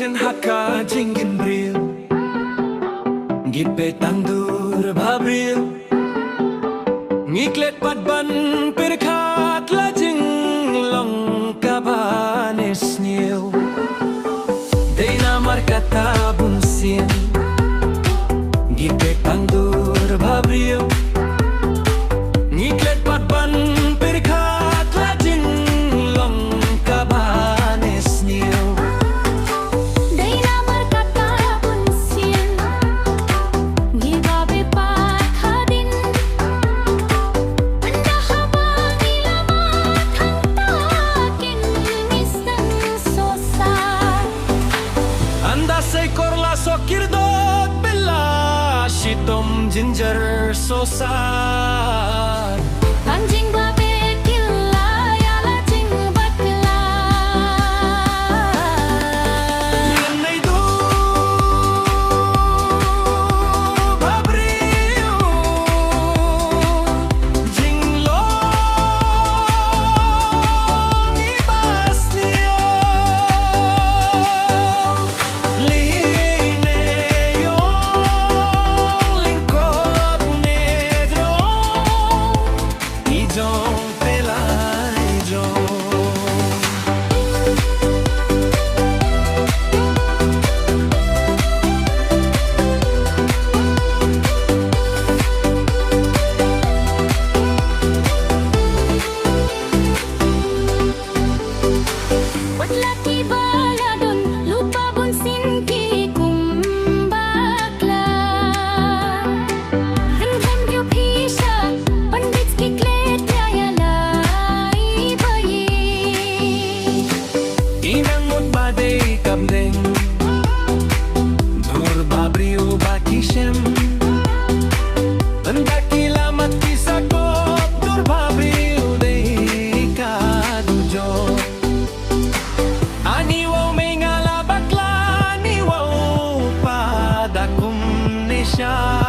Jen haka jingin bhabriew Gipetang dur bhabriew Ngiklet patban perkat lajing long kabanes niyo Dena markata bunsin Gipetang dur bhabriew Ngiklet patban perkat lajing long kabanes niyo Seekor lasokir dot bela shitom ginger sosar anjing babe killa ya lajing bakla Ngan Nai Dur bhabriew jinglo ibas niyo Dur bhabriew bakishem Andakila matisakop Dur bhabriew dey kadujo Aniwaw may ngalabakla Aniwaw padakum nisya